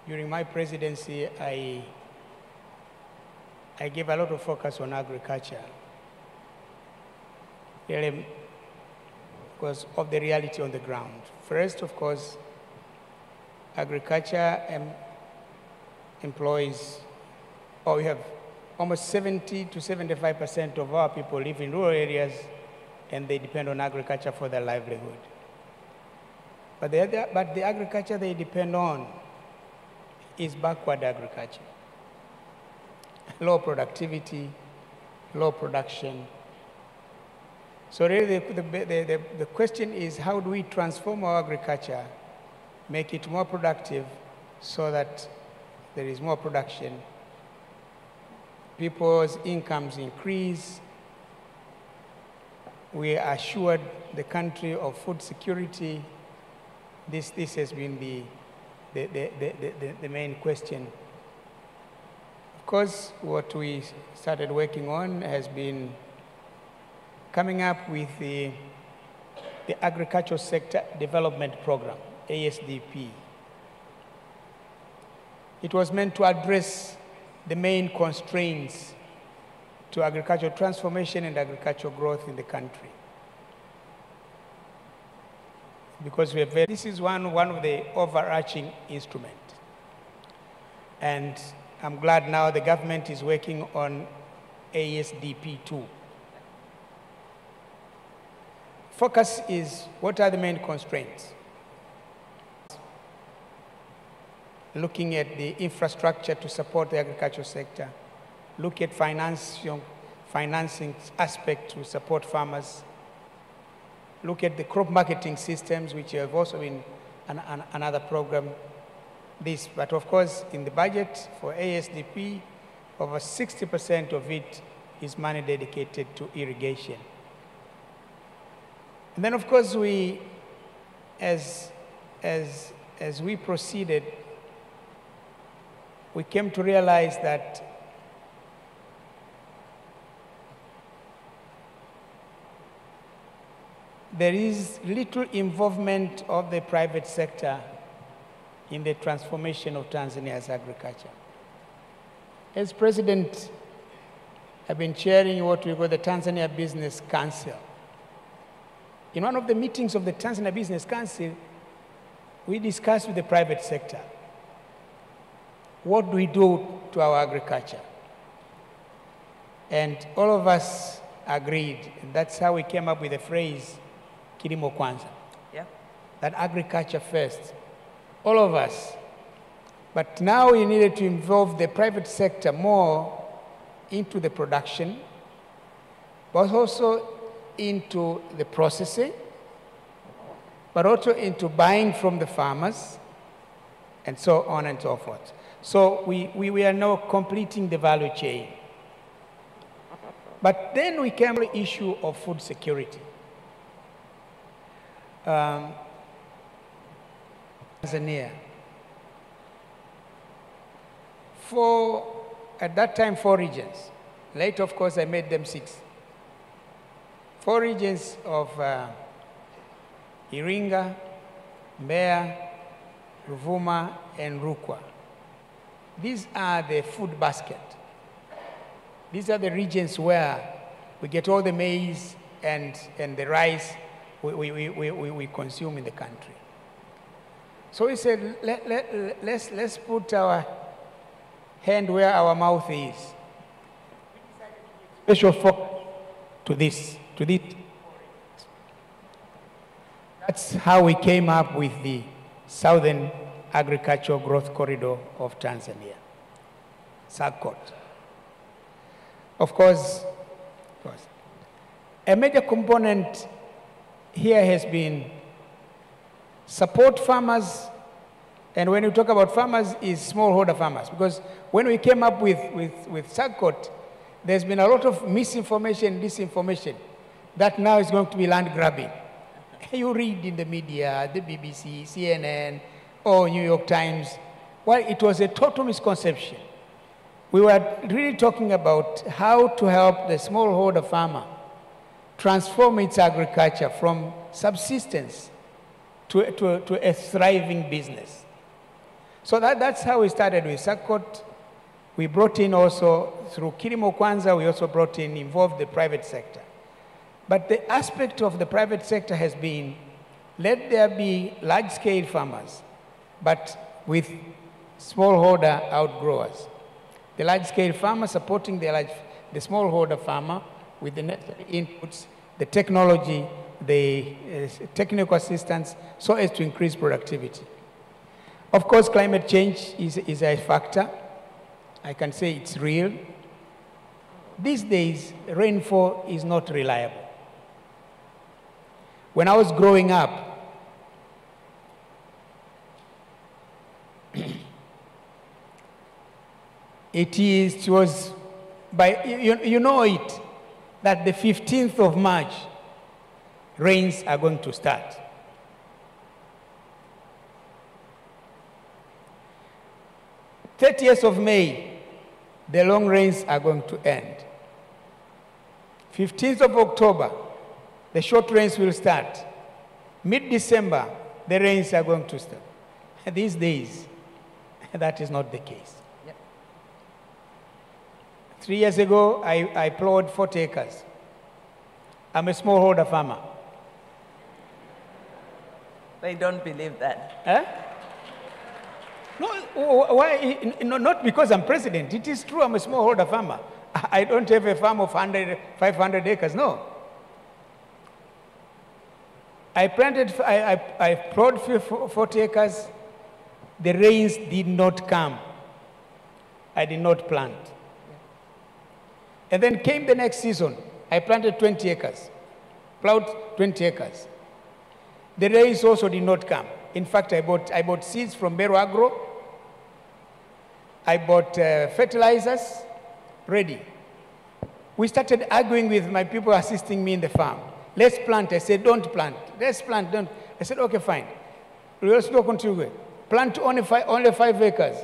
during my presidency, I gave a lot of focus on agriculture, really because of the reality on the ground. First, of course, agriculture employs, we have almost 70 to 75% of our people live in rural areas, and they depend on agriculture for their livelihood. But the agriculture they depend on is backward agriculture. Low productivity, low production. So really the question is, how do we transform our agriculture, make it more productive so that there is more production, people's incomes increase, we assured the country of food security. This has been the main question. Of course, what we started working on has been coming up with the Agricultural Sector Development Program, ASDP. It was meant to address the main constraints to agricultural transformation and agricultural growth in the country. Because this is one of the overarching instruments. And I'm glad now the government is working on ASDP 2. Focus is, what are the main constraints? Looking at the infrastructure to support the agricultural sector, look at financing aspect to support farmers, look at the crop marketing systems, which have also been another program. But of course, in the budget for ASDP, over 60% of it is money dedicated to irrigation. And then, of course, we, as we proceeded, we came to realize that there is little involvement of the private sector in the transformation of Tanzania's agriculture. As president, I've been chairing what we call the Tanzania Business Council. In one of the meetings of the Tanzania Business Council, we discussed with the private sector, what do we do to our agriculture? And all of us agreed, and that's how we came up with the phrase, Kilimo Kwanza. Yeah. That agriculture first. All of us. But now we needed to involve the private sector more into the production, but also into the processing, but also into buying from the farmers, and so on and so forth. So we are now completing the value chain. But then we came to the issue of food security. Tanzania. At that time, 4 regions. Later, of course, I made them 6. 4 regions of Iringa, Mbeya, Ruvuma, and Rukwa. These are the food basket. These are the regions where we get all the maize and the rice we consume in the country. So we said, let's put our hand where our mouth is. Special focus to this. That's how we came up with the Southern Agricultural Growth Corridor of Tanzania, SAGCOT. Of course, a major component here has been support farmers, and when you talk about farmers, is smallholder farmers, because when we came up with SAGCOT, there's been a lot of misinformation, disinformation, that now is going to be land grabbing. You read in the media, the BBC, CNN, or New York Times. Well, it was a total misconception. We were really talking about how to help the smallholder farmer transform its agriculture from subsistence to a thriving business. So that's how we started with SACCOT. We brought in also, through Kilimo Kwanza, we also involved the private sector. But the aspect of the private sector has been, let there be large-scale farmers, but with smallholder outgrowers. The large-scale farmer supporting the smallholder farmer with the necessary inputs, the technology, the technical assistance, so as to increase productivity. Of course, climate change is a factor. I can say it's real. These days, rainfall is not reliable. When I was growing up, it was by, you know it, that the 15th of March, rains are going to start. The 30th of May, the long rains are going to end. 15th of October, the short rains will start. Mid-December, the rains are going to start. These days, that is not the case. Yep. 3 years ago, I plowed 40 acres. I'm a smallholder farmer. They don't believe that. Huh? No, why? No, not because I'm president. It is true I'm a smallholder farmer. I don't have a farm of 500 acres, no. I plowed 40 acres. The rains did not come. I did not plant. And then came the next season. I planted 20 acres, plowed 20 acres. The rains also did not come. In fact, I bought seeds from Bero Agro. I bought fertilizers, ready. We started arguing with my people assisting me in the farm. Let's plant. I said, don't plant. Let's plant, don't. I said, okay, fine. We also continue. Plant only 5 acres.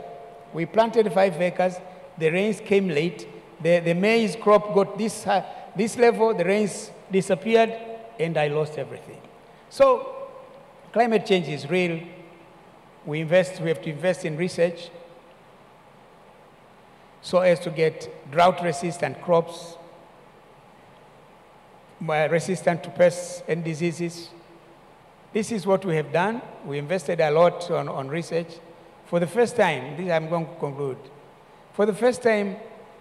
We planted 5 acres. The rains came late. The maize crop got this level. The rains disappeared, and I lost everything. So climate change is real. We have to invest in research so as to get drought-resistant crops, resistant to pests and diseases. This is what we have done. We invested a lot on research. For the first time, this I'm going to conclude. For the first time,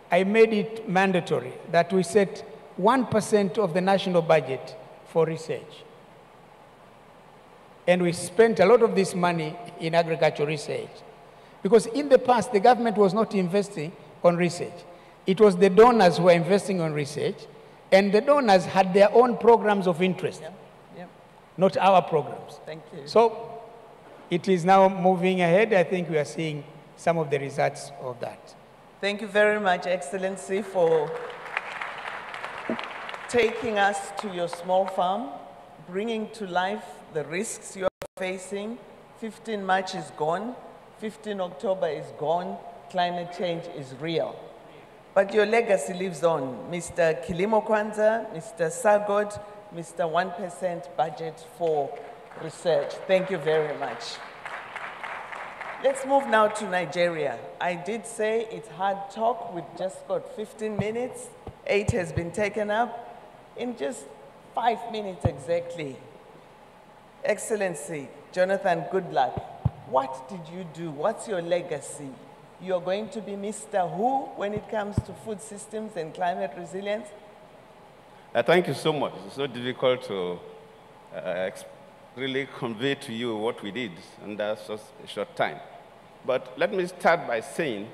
I made it mandatory that we set 1% of the national budget for research. And we spent a lot of this money in agricultural research. Because in the past, the government was not investing on research. It was the donors who were investing on research, and the donors had their own programs of interest, not our programs. Thank you. So it is now moving ahead. I think we are seeing some of the results of that. Thank you very much, Excellency, for taking us to your small farm, bringing to life the risks you are facing. 15 March is gone. 15 October is gone. Climate change is real. But your legacy lives on. Mr. Kilimo Kwanza, Mr. Sagot, Mr. 1% budget for research. Thank you very much. Let's move now to Nigeria. I did say it's hard talk. We've just got 15 minutes. 8 has been taken up. In just 5 minutes exactly. Excellency, Jonathan, good luck. What did you do? What's your legacy? You're going to be Mr. Who when it comes to food systems and climate resilience? Thank you so much. It's so difficult to really convey to you what we did in such a short time. But let me start by saying,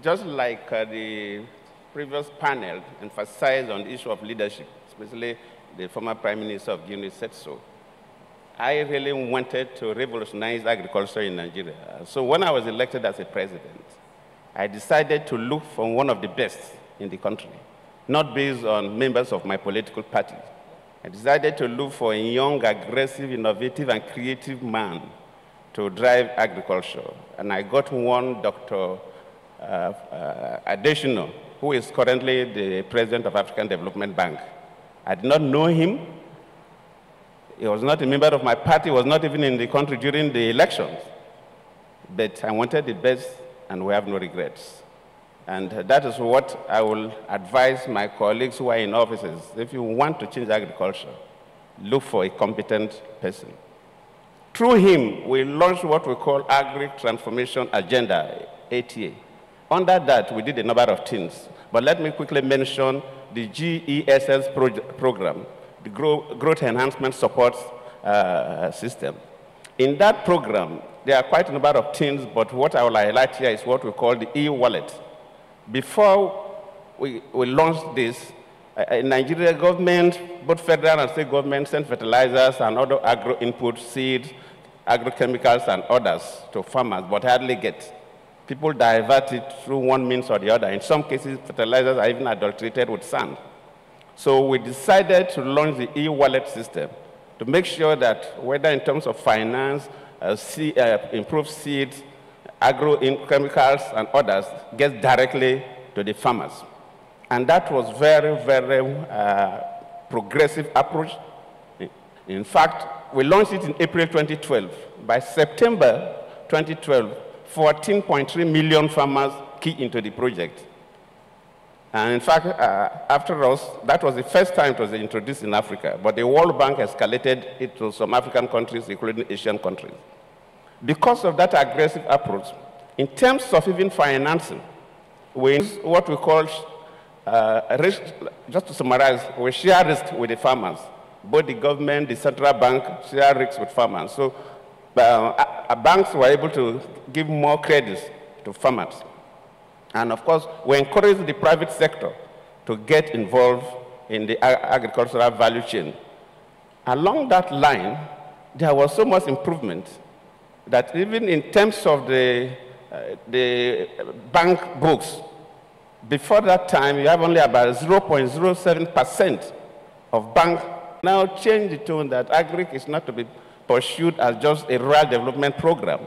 just like the previous panel emphasized on the issue of leadership, especially the former Prime Minister of Guinea said so, I really wanted to revolutionize agriculture in Nigeria. So when I was elected as a president, I decided to look for one of the best in the country, not based on members of my political party. I decided to look for a young, aggressive, innovative, and creative man to drive agriculture. And I got one, Dr. Adesina, who is currently the president of African Development Bank. I did not know him. He was not a member of my party, was not even in the country during the elections. But I wanted the best, and we have no regrets. And that is what I will advise my colleagues who are in offices. If you want to change agriculture, look for a competent person. Through him, we launched what we call Agri Transformation Agenda, ATA. Under that, we did a number of things. But let me quickly mention the GESS program, the Growth Enhancement Support System. In that program, there are quite a number of things, but what I will highlight here is what we call the e-wallet. Before we launched this, Nigeria government, both federal and state government, sent fertilizers and other agro-input, seeds, agrochemicals, and others to farmers, but hardly get. People divert it through one means or the other. In some cases, fertilizers are even adulterated with sand. So we decided to launch the e-wallet system to make sure that whether in terms of finance, improved seeds, agrochemicals, and others, gets directly to the farmers. And that was very, very progressive approach. In fact, we launched it in April 2012. By September 2012, 14.3 million farmers keyed into the project. And in fact, after us, that was the first time it was introduced in Africa, but the World Bank escalated it to some African countries, including Asian countries. Because of that aggressive approach, in terms of even financing, we use what we call risk. Just to summarize, we share risk with the farmers. Both the government, the central bank share risks with farmers. So banks were able to give more credits to farmers. And of course, we encourage the private sector to get involved in the agricultural value chain. Along that line, there was so much improvement that even in terms of the bank books, before that time, you have only about 0.07% of bank. Now change the tone that agri is not to be pursued as just a rural development program,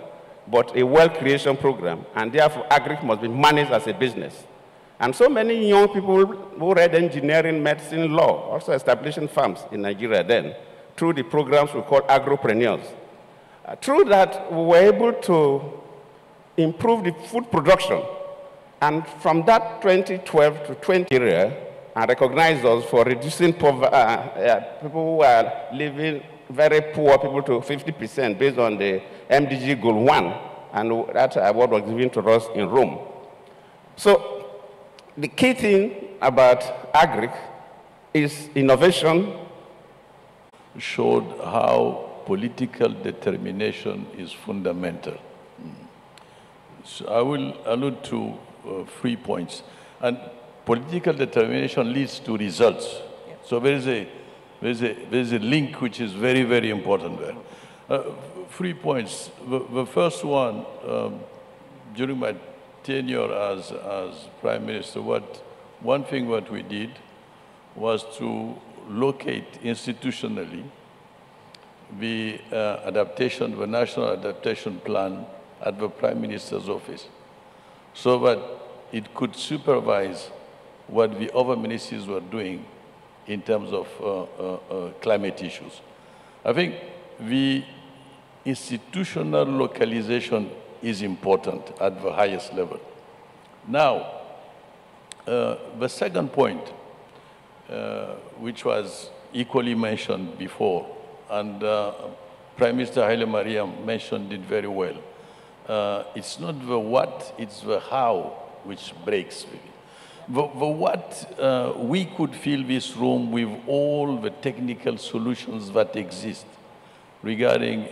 but a wealth creation program, and therefore agri must be managed as a business. And so many young people who read engineering, medicine, law, also establishing farms in Nigeria then, through the programs we call agropreneurs. Through that, we were able to improve the food production. And from that 2012 to 20 area, and recognized us for reducing poverty, people who are living very poor people to 50% based on the MDG Goal 1, and that award was given to us in Rome. So the key thing about agri is innovation. Showed how political determination is fundamental. So I will allude to 3 points. And political determination leads to results. Yep. So there's a link which is very, very important there. 3 points. The first one, during my tenure as Prime Minister, one thing what we did was to locate institutionally the the National Adaptation Plan at the Prime Minister's office, so that it could supervise what the other ministries were doing in terms of climate issues. I think the institutional localization is important at the highest level. Now, the second point, which was equally mentioned before, and Prime Minister Haile Mariam mentioned it very well. It's not the what, it's the how which breaks. The what, we could fill this room with all the technical solutions that exist regarding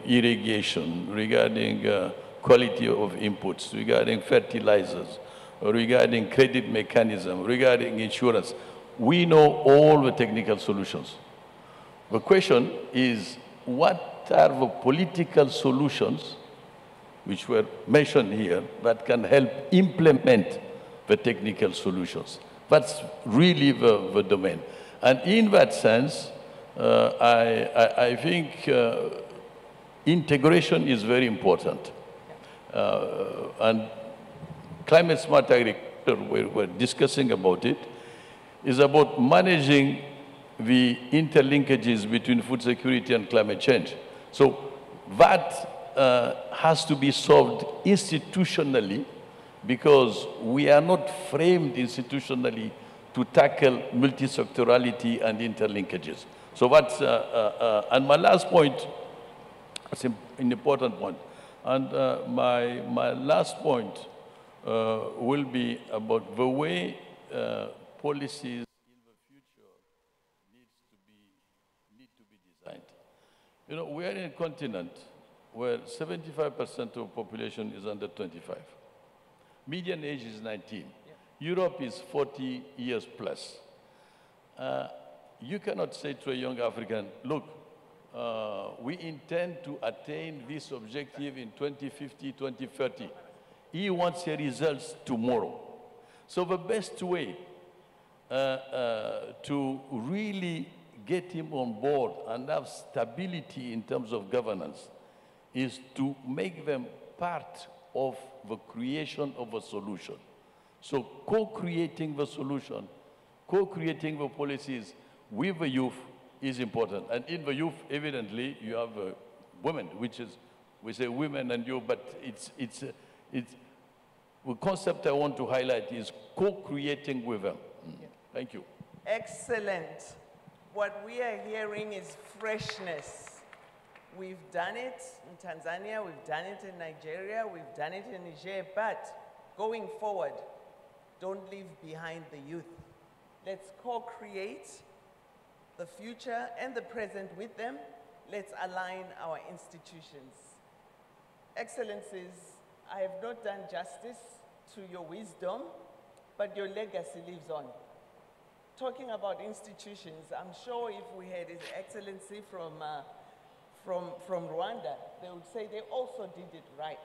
irrigation, regarding quality of inputs, regarding fertilizers, regarding credit mechanism, regarding insurance. We know all the technical solutions. The question is, what are the political solutions which were mentioned here that can help implement the technical solutions? That's really the domain. And in that sense, I think integration is very important. And climate smart agriculture, we're discussing about it, is about managing the interlinkages between food security and climate change. So that has to be solved institutionally, because we are not framed institutionally to tackle multisectorality and interlinkages. So that's, and my last point, it's an important point. And my last point will be about the way policies in the future need to be designed. You know, we are in a continent where 75% of the population is under 25. Median age is 19. Yeah. Europe is 40 years plus. You cannot say to a young African, look, we intend to attain this objective in 2050, 2030. He wants the results tomorrow. So the best way to really get him on board and have stability in terms of governance is to make them part of the creation of a solution. So co-creating the solution, co-creating the policies with the youth is important. And in the youth, evidently, you have women, which is, we say women and youth, but it's the concept I want to highlight is co-creating with them. Yeah. Thank you. Excellent. What we are hearing is freshness. We've done it in Tanzania, we've done it in Nigeria, we've done it in Niger, but going forward, don't leave behind the youth. Let's co-create the future and the present with them. Let's align our institutions. Excellencies, I have not done justice to your wisdom, but your legacy lives on. Talking about institutions, I'm sure if we had His Excellency from Rwanda, they would say they also did it right.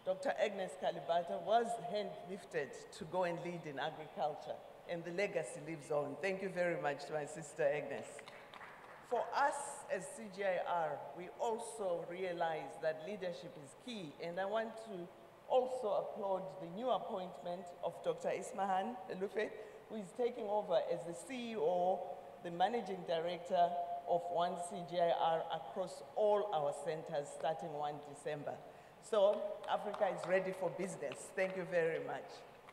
Dr. Agnes Kalibata was hand-lifted to go and lead in agriculture, and the legacy lives on. Thank you very much to my sister Agnes. For us as CGIR, we also realize that leadership is key, and I want to also applaud the new appointment of Dr. Ismahan Elufe, who is taking over as the CEO, the Managing Director of One CGIR across all our centers starting 1 December. So Africa is ready for business. Thank you very much.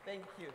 Thank you.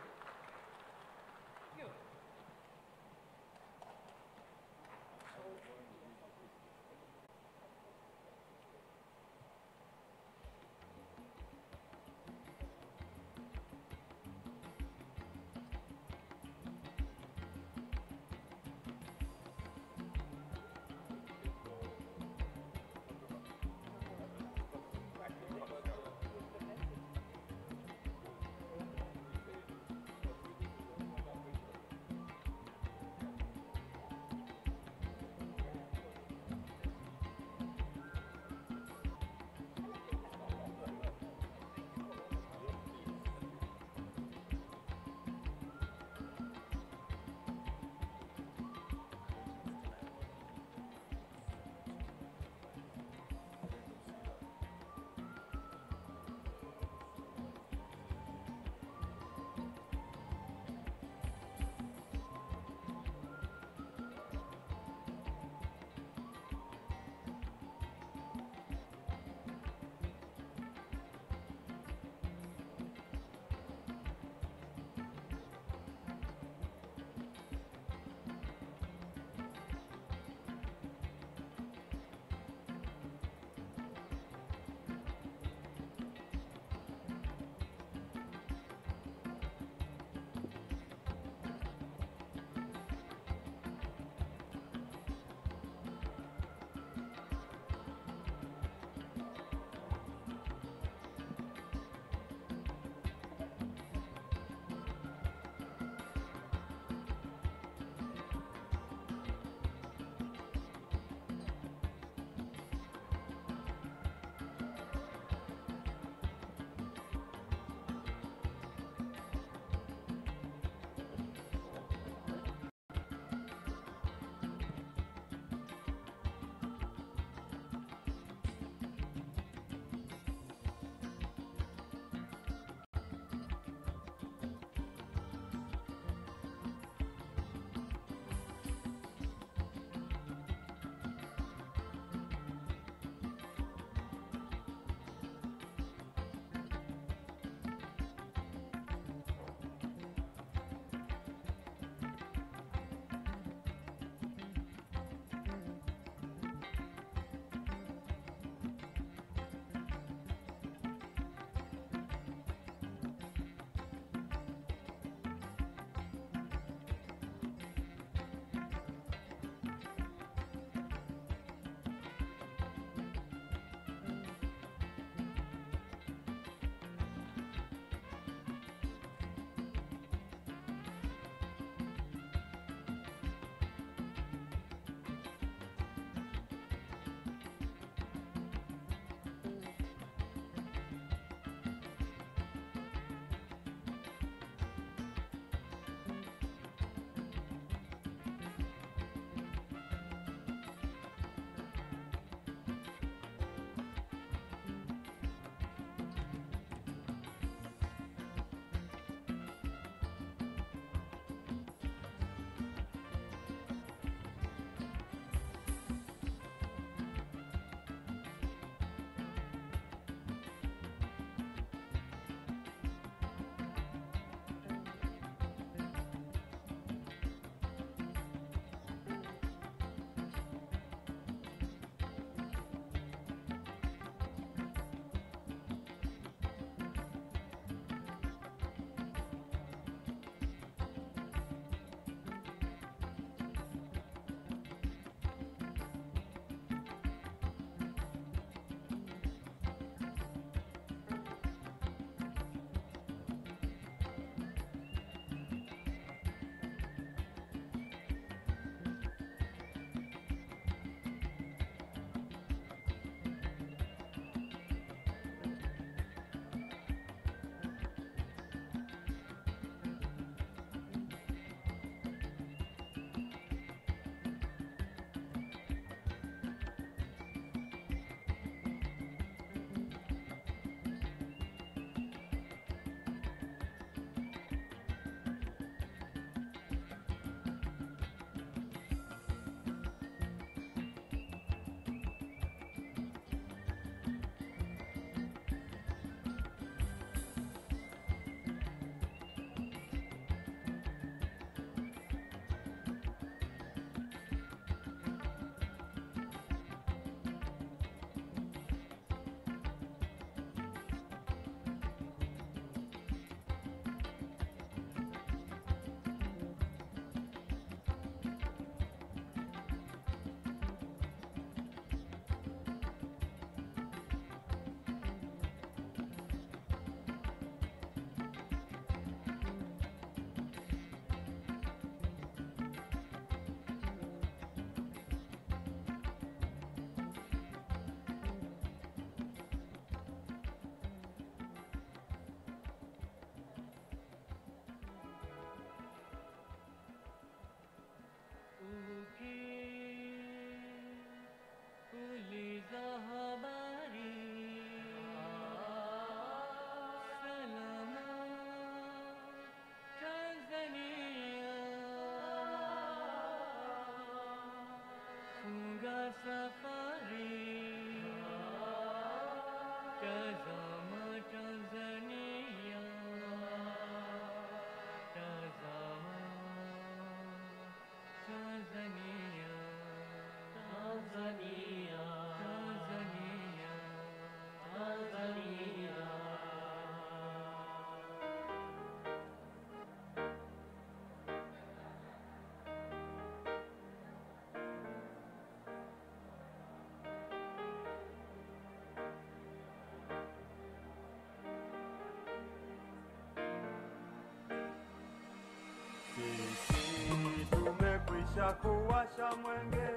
Sisi tumekwisha kuwasha mwenge.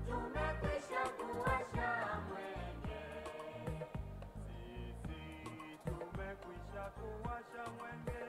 Tumekwisha kuwasha mwenge. Sisi tumekwisha kuwasha mwenge.